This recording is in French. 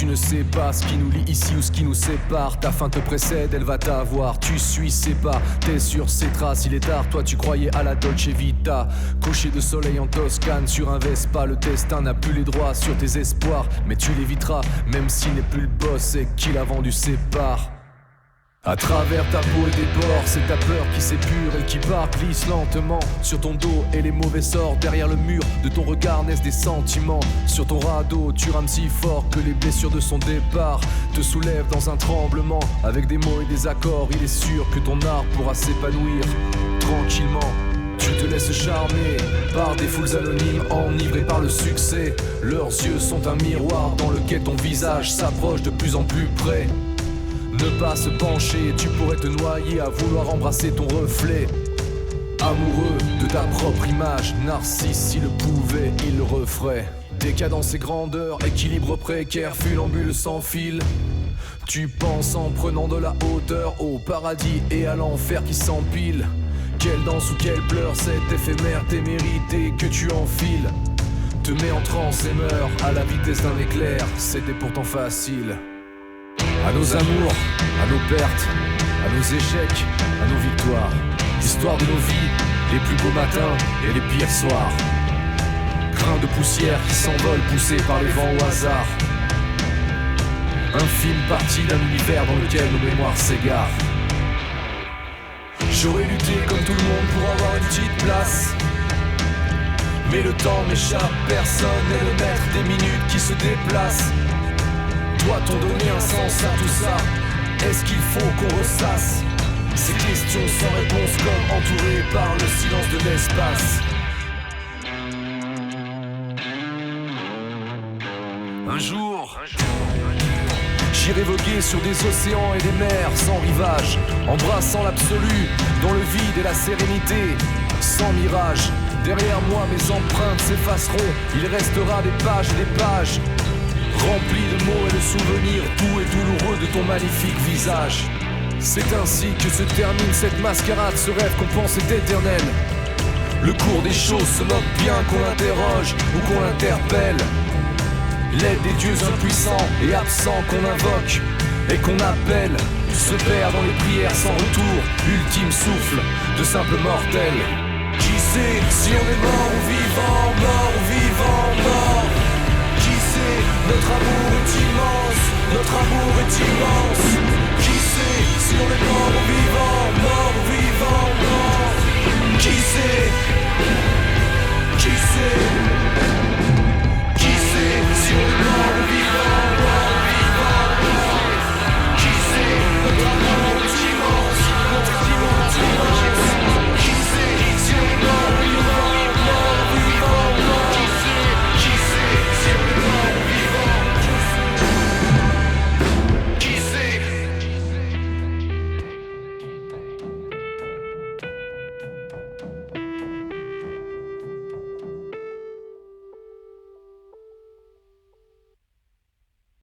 ne sais pas ce qui nous lie ici ou ce qui nous sépare. Ta fin te précède, elle va t'avoir. Tu suis ses pas, t'es sur ses traces. Il est tard, toi tu croyais à la Dolce Vita. Coucher de soleil en Toscane sur un Vespa. Le destin n'a plus les droits sur tes espoirs, mais tu l'éviteras, même s'il n'est plus le boss et qu'il a vendu ses parts. À travers ta peau et tes pores, c'est ta peur qui s'épure et qui part, glisse lentement sur ton dos et les mauvais sorts. Derrière le mur de ton regard naissent des sentiments. Sur ton radeau, tu rames si fort que les blessures de son départ te soulèvent dans un tremblement. Avec des mots et des accords, il est sûr que ton art pourra s'épanouir tranquillement. Tu te laisses charmer par des foules anonymes enivrées par le succès. Leurs yeux sont un miroir dans lequel ton visage s'approche de plus en plus près. Ne pas se pencher, tu pourrais te noyer à vouloir embrasser ton reflet. Amoureux de ta propre image, Narcisse s'il le pouvait, il le referait. Décadence et grandeur, équilibre précaire, funambule sans fil. Tu penses en prenant de la hauteur au paradis et à l'enfer qui s'empile. Quelle danse ou quelle pleure, cet éphémère témérité que tu enfiles te met en transe et meurt à la vitesse d'un éclair, c'était pourtant facile. À nos amours, à nos pertes, à nos échecs, à nos victoires. Histoire de nos vies, les plus beaux matins et les pires soirs. Grains de poussière qui s'envolent poussés par les vents au hasard. Infime partie d'un univers dans lequel nos mémoires s'égarent. J'aurais lutté comme tout le monde pour avoir une petite place, mais le temps m'échappe, personne n'est le maître des minutes qui se déplacent. Doit-on donner un sens à tout ça? Est-ce qu'il faut qu'on ressasse ces questions sans réponse, comme entourées par le silence de l'espace? Un jour, j'irai voguer sur des océans et des mers sans rivage, embrassant l'absolu dans le vide et la sérénité, sans mirage. Derrière moi mes empreintes s'effaceront, il restera des pages et des pages rempli de mots et de souvenirs doux et douloureux de ton magnifique visage. C'est ainsi que se termine cette mascarade, ce rêve qu'on pense est éternel. Le cours des choses se moque bien qu'on interroge ou qu'on interpelle. L'aide des dieux impuissants et absents qu'on invoque et qu'on appelle se perd dans les prières sans retour, ultime souffle de simple mortel. Qui sait si on est mort ou vivant, mort ou vivant, mort? Notre amour est immense, notre amour est immense. Qui sait si on est mort ou vivant, mort ou vivant, mort? Qui sait? Qui sait?